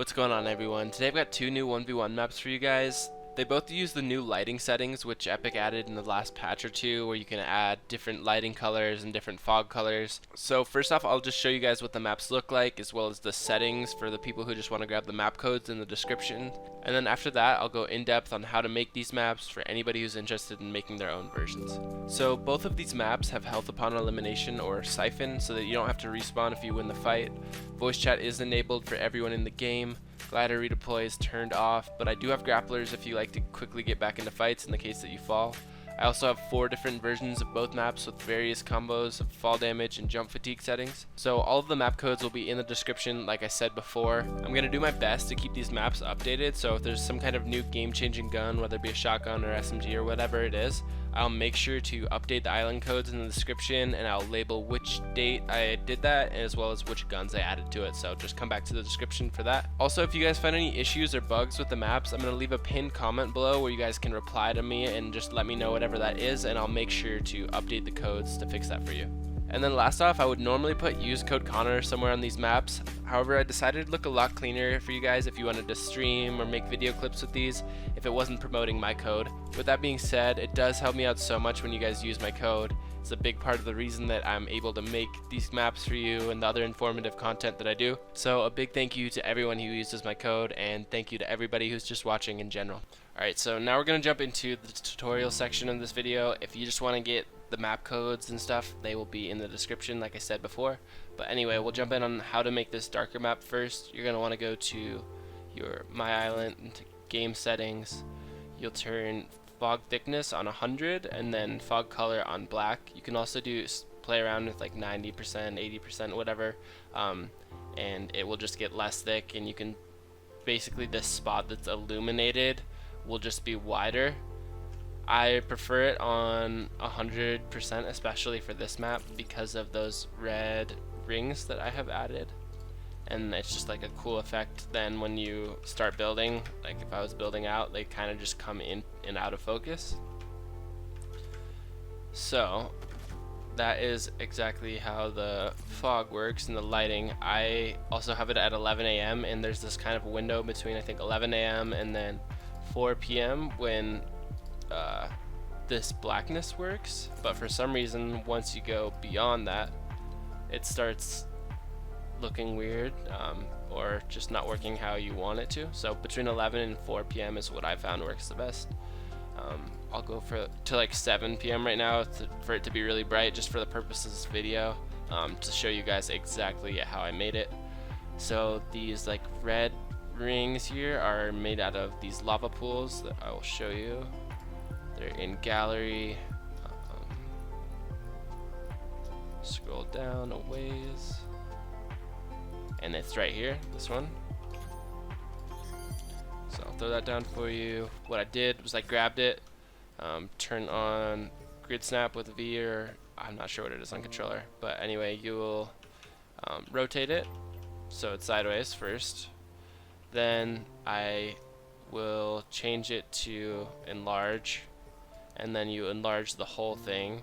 What's going on, everyone? Today I've got two new 1v1 maps for you guys. They both use the new lighting settings which Epic added in the last patch or two, where you can add different lighting colors and different fog colors. So first off, I'll just show you guys what the maps look like, as well as the settings for the people who just want to grab the map codes in the description. And then after that, I'll go in depth on how to make these maps for anybody who's interested in making their own versions. So both of these maps have health upon elimination, or siphon, so that you don't have to respawn if you win the fight. Voice chat is enabled for everyone in the game. Glider redeploy is turned off, but I do have grapplers if you like to quickly get back into fights in the case that you fall. I also have 4 different versions of both maps with various combos of fall damage and jump fatigue settings. So all of the map codes will be in the description like I said before. I'm going to do my best to keep these maps updated, so if there's some kind of new game-changing gun, whether it be a shotgun or SMG or whatever it is, I'll make sure to update the island codes in the description, and I'll label which date I did that as well as which guns I added to it, so just come back to the description for that. Also, if you guys find any issues or bugs with the maps, I'm going to leave a pinned comment below where you guys can reply to me and just let me know whatever that is, and I'll make sure to update the codes to fix that for you. And then last off, I would normally put use code Cnnr somewhere on these maps. However, I decided to look a lot cleaner for you guys if you wanted to stream or make video clips with these, if it wasn't promoting my code. With that being said, it does help me out so much when you guys use my code. It's a big part of the reason that I'm able to make these maps for you and the other informative content that I do. So a big thank you to everyone who uses my code, and thank you to everybody who's just watching in general. Alright, so now we're going to jump into the tutorial section of this video. If you just want to get the map codes and stuff, they will be in the description like I said before. But anyway, we'll jump in on how to make this darker map first. You're going to want to go to your My Island, into game settings. You'll turn fog thickness on 100 and then fog color on black. You can also play around with like 90%, 80%, whatever, and it will just get less thick, and you can basically, this spot that's illuminated will just be wider. I prefer it on 100%, especially for this map, because of those red rings that I have added, and it's just like a cool effect. Then when you start building, like if I was building out, they kind of just come in and out of focus. So that is exactly how the fog works and the lighting. I also have it at 11 a.m. and there's this kind of window between, I think, 11 a.m. and then 4 p.m. when this blackness works, but for some reason once you go beyond that, it starts looking weird, or just not working how you want it to. So between 11 and 4 p.m. is what I found works the best. I'll go to like 7 p.m. right now for it to be really bright, just for the purpose of this video, to show you guys exactly how I made it. So these like red rings here are made out of these lava pools that I will show you. They're in gallery. Scroll down a ways, and it's right here, this one. So I'll throw that down for you. What I did was I grabbed it, turn on grid snap with a V, or I'm not sure what it is on controller, but anyway, you will rotate it so it's sideways first. Then I will change it to enlarge, and then you enlarge the whole thing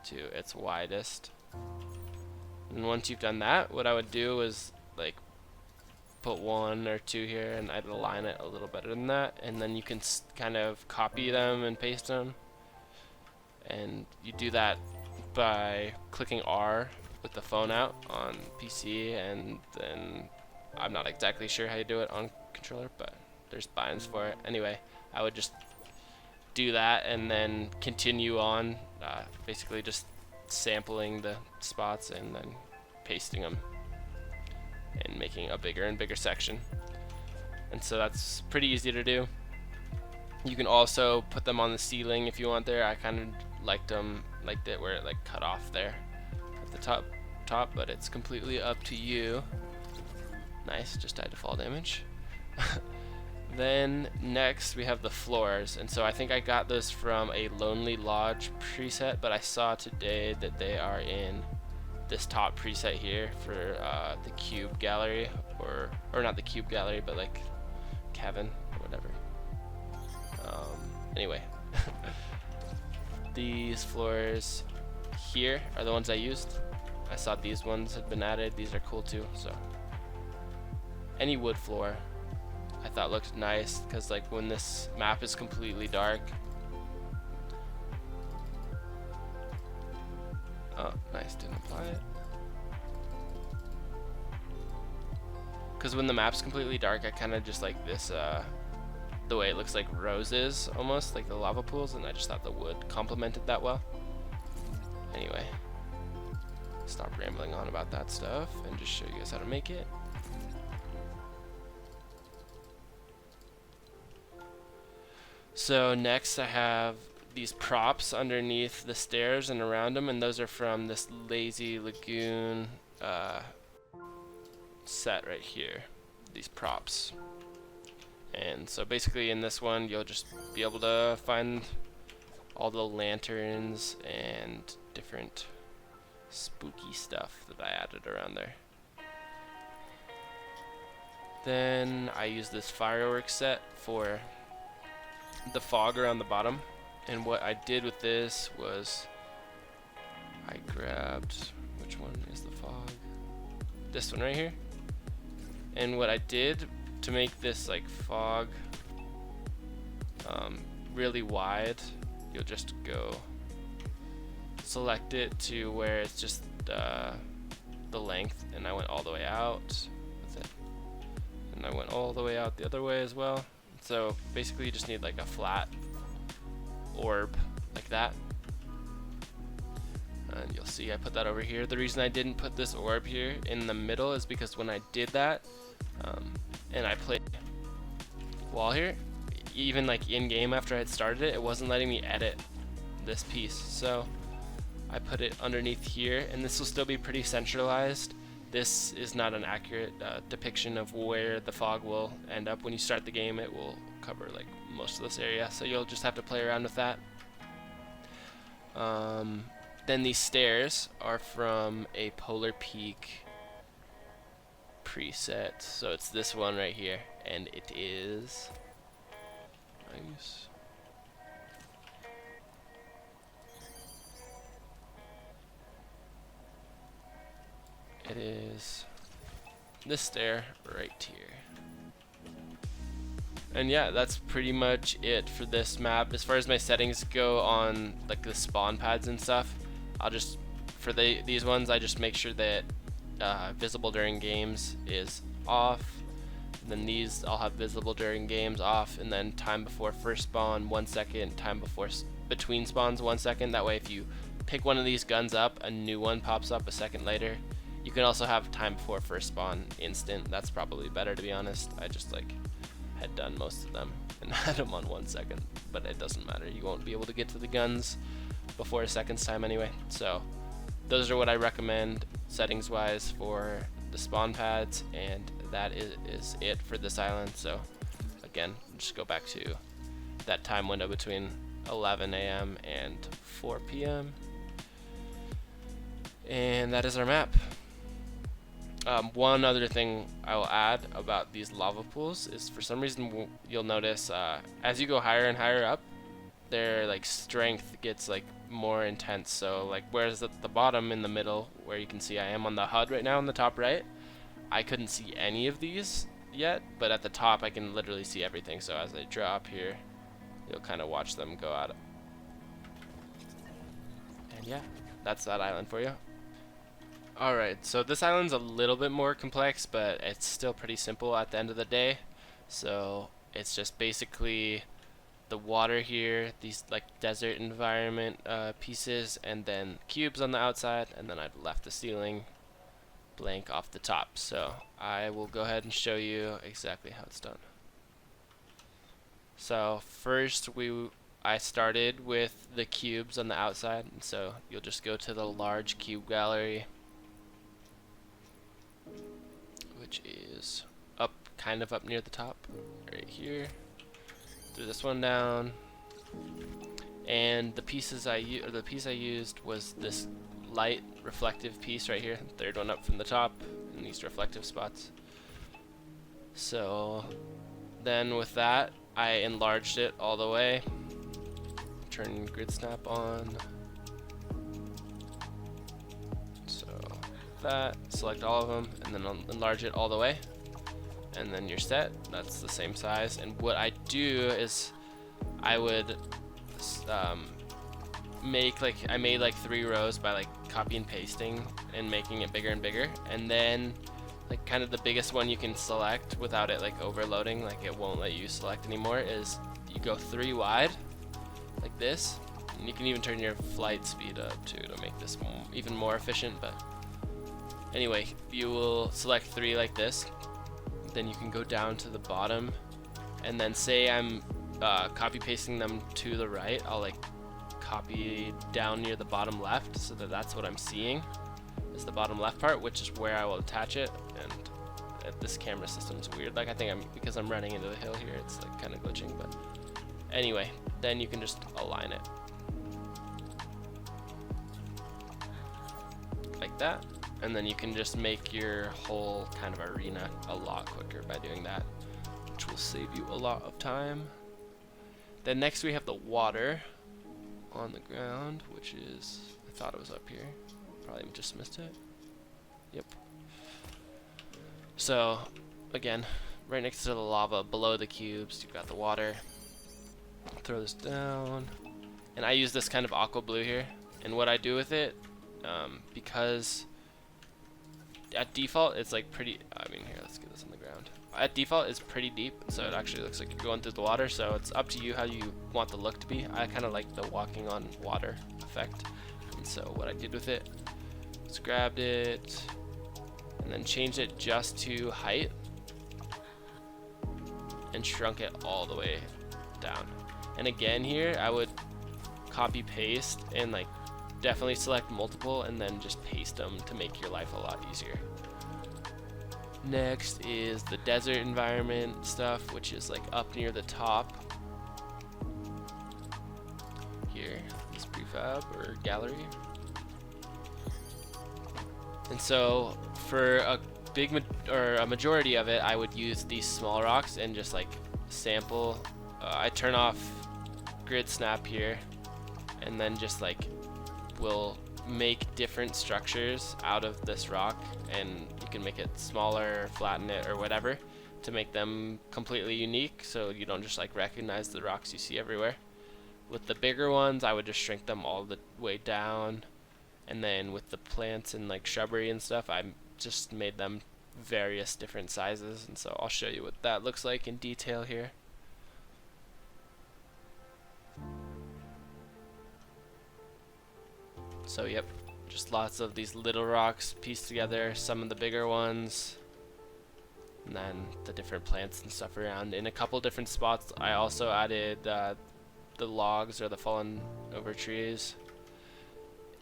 to its widest. And once you've done that, what I would do is like put 1 or 2 here, and I'd align it a little better than that, and then you can kind of copy them and paste them. And you do that by clicking R with the phone out on PC, and then I'm not exactly sure how you do it on controller, but there's buttons for it. Anyway, I would just do that and then continue on, basically just sampling the spots and then pasting them and making a bigger and bigger section. And so that's pretty easy to do. You can also put them on the ceiling if you want there. I kind of liked it where it like cut off there at the top, but it's completely up to you. Nice, just died to fall damage. Then next we have the floors, and so I think I got this from a Lonely Lodge preset, but I saw today that they are in this top preset here for the cube gallery, or not the cube gallery, but like cabin or whatever. Anyway, these floors here are the ones I used. I saw these ones had been added. These are cool too, so any wood floor I thought looked nice, because like when this map is completely dark. Oh, nice, didn't apply it. Because when the map's completely dark, I kind of just like this, the way it looks like roses, almost like the lava pools, and I just thought the wood complemented that well. Anyway, stop rambling on about that stuff and just show you guys how to make it. So next I have these props underneath the stairs and around them, and those are from this Lazy Lagoon set right here, these props. And so basically in this one you'll just be able to find all the lanterns and different spooky stuff that I added around there. Then I use this fireworks set for the fog around the bottom, and what I did with this was I grabbed, which one is the fog? This one right here. And what I did to make this like fog really wide, you'll just go select it to where it's just the length, and I went all the way out with it, and I went all the way out the other way as well. So basically you just need like a flat orb like that, and you'll see I put that over here. The reason I didn't put this orb here in the middle is because when I did that and I played wall here, even like in game after I had started it, it wasn't letting me edit this piece, so I put it underneath here, and this will still be pretty centralized. This is not an accurate depiction of where the fog will end up. When you start the game, it will cover like most of this area, so you'll just have to play around with that. Then these stairs are from a Polar Peak preset, so it's this one right here, and it is nice. It is this stair right here. And yeah, that's pretty much it for this map. As far as my settings go on like the spawn pads and stuff, I'll just, for these ones, I just make sure that visible during games is off. And then these I'll have visible during games off, and then time before first spawn 1 second, time before between spawns 1 second. That way if you pick one of these guns up, a new one pops up a second later. You can also have time before first spawn instant. That's probably better, to be honest. I just like had done most of them and had them on 1 second, but it doesn't matter. You won't be able to get to the guns before a second's time anyway. So those are what I recommend settings wise for the spawn pads, and that is it for this island. So again, just go back to that time window between 11 a.m. and 4 p.m. and that is our map. One other thing I will add about these lava pools is, for some reason you'll notice as you go higher and higher up, their like strength gets like more intense. So like, whereas at the bottom in the middle, where you can see I am on the HUD right now on the top right, I couldn't see any of these yet, but at the top I can literally see everything. So as I drop here, you'll kind of watch them go at it. And yeah, that's that island for you. Alright, so this island's a little bit more complex, but it's still pretty simple at the end of the day. So it's just basically the water here, these like desert environment pieces, and then cubes on the outside, and then I've left the ceiling blank off the top. So I will go ahead and show you exactly how it's done. So first I started with the cubes on the outside, and so you'll just go to the large cube gallery, which is up, kind of up near the top, right here. Threw this one down, and the pieces the piece I used was this light reflective piece right here, third one up from the top, in these reflective spots. So then with that, I enlarged it all the way, turn grid snap on. So that, select all of them, and then I'll enlarge it all the way. and then you're set. That's the same size. And what I do is I would I made like 3 rows by like copy and pasting and making it bigger and bigger, and then like kind of the biggest one you can select without it like overloading, like it won't let you select anymore, is you go 3 wide like this, and you can even turn your flight speed up too to make this even more efficient. But anyway, you will select 3 like this, then you can go down to the bottom, and then say I'm copy pasting them to the right, I'll like copy down near the bottom left, so that's what I'm seeing is the bottom left part, which is where I will attach it. And this camera system is weird, like I think because I'm running into the hill here, it's like kind of glitching. But anyway, then you can just align it like that, and then you can just make your whole kind of arena a lot quicker by doing that, which will save you a lot of time. Then next we have the water on the ground, which is, I thought it was up here, probably just missed it. Yep. So again, right next to the lava, below the cubes, you've got the water. Throw this down, and I use this kind of aqua blue here. And what I do with it, because at default it's like pretty, I mean, here, let's get this on the ground. At default it's pretty deep, so it actually looks like you're going through the water, so it's up to you how you want the look to be. I kind of like the walking on water effect, and so what I did with it is grabbed it and then changed it just to height and shrunk it all the way down. And again here I would copy paste and like definitely select multiple and then just paste them to make your life a lot easier. Next is the desert environment stuff, which is like up near the top here, this prefab or gallery. And so for a a majority of it, I would use these small rocks and just like sample. I turn off grid snap here, and then just like will make different structures out of this rock, and you can make it smaller, flatten it, or whatever to make them completely unique, so you don't just like recognize the rocks you see everywhere. With the bigger ones, I would just shrink them all the way down, and then with the plants and like shrubbery and stuff, I just made them various different sizes, and so I'll show you what that looks like in detail here. So yep, just lots of these little rocks pieced together, some of the bigger ones, and then the different plants and stuff around. In a couple different spots I also added the logs or the fallen over trees,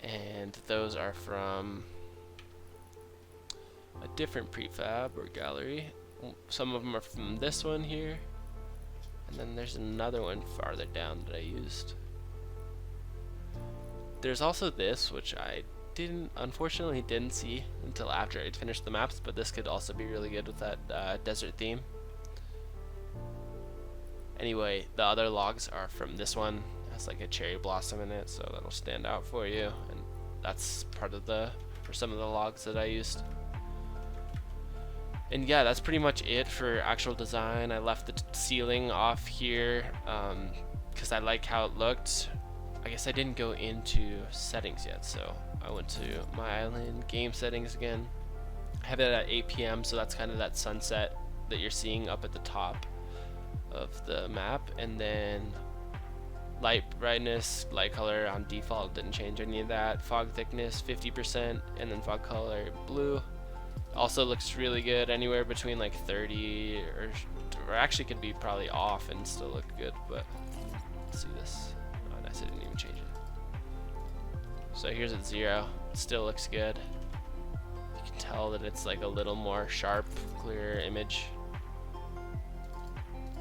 and those are from a different prefab or gallery. Some of them are from this one here, and then there's another one farther down that I used. There's also this, which I unfortunately didn't see until after I'd finished the maps, but this could also be really good with that desert theme. Anyway, the other logs are from this one. It has like a cherry blossom in it, so that'll stand out for you, and that's part of some of the logs that I used. And yeah, that's pretty much it for actual design. I left the ceiling off here because I like how it looked. I guess I didn't go into settings yet, so I went to my island, game settings again. I have it at 8 p.m, so that's kind of that sunset that you're seeing up at the top of the map. And then light brightness, light color on default, didn't change any of that. Fog thickness 50%, and then fog color blue. Also looks really good, anywhere between like 30 or actually could be probably off and still look good, but let's see this. I didn't even change it. So here's at 0. It still looks good. You can tell that it's like a little more sharp, clear image.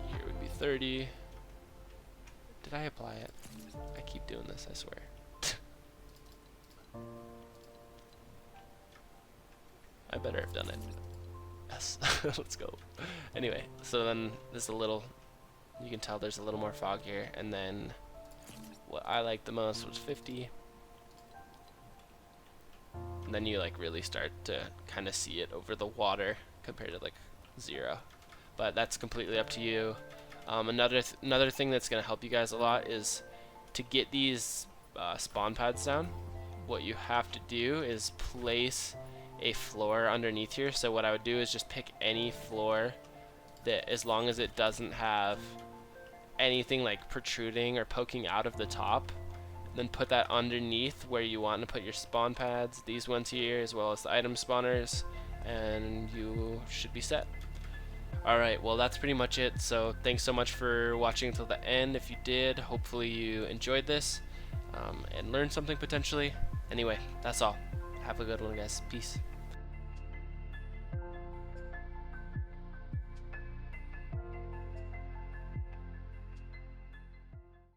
Here would be 30. Did I apply it? I keep doing this, I swear. I better have done it. Yes. Let's go. Anyway, so then there's a little, you can tell there's a little more fog here, and then what I liked the most was 50. And then you like really start to kind of see it over the water compared to like 0. but that's completely up to you. Another thing that's going to help you guys a lot is to get these spawn pads down. What you have to do is place a floor underneath here. So what I would do is just pick any floor that, as long as it doesn't have anything like protruding or poking out of the top, then put that underneath where you want to put your spawn pads, these ones here, as well as the item spawners, and you should be set. Alright, well that's pretty much it, so thanks so much for watching until the end. If you did, hopefully you enjoyed this and learned something potentially. Anyway, that's all. Have a good one, guys. Peace.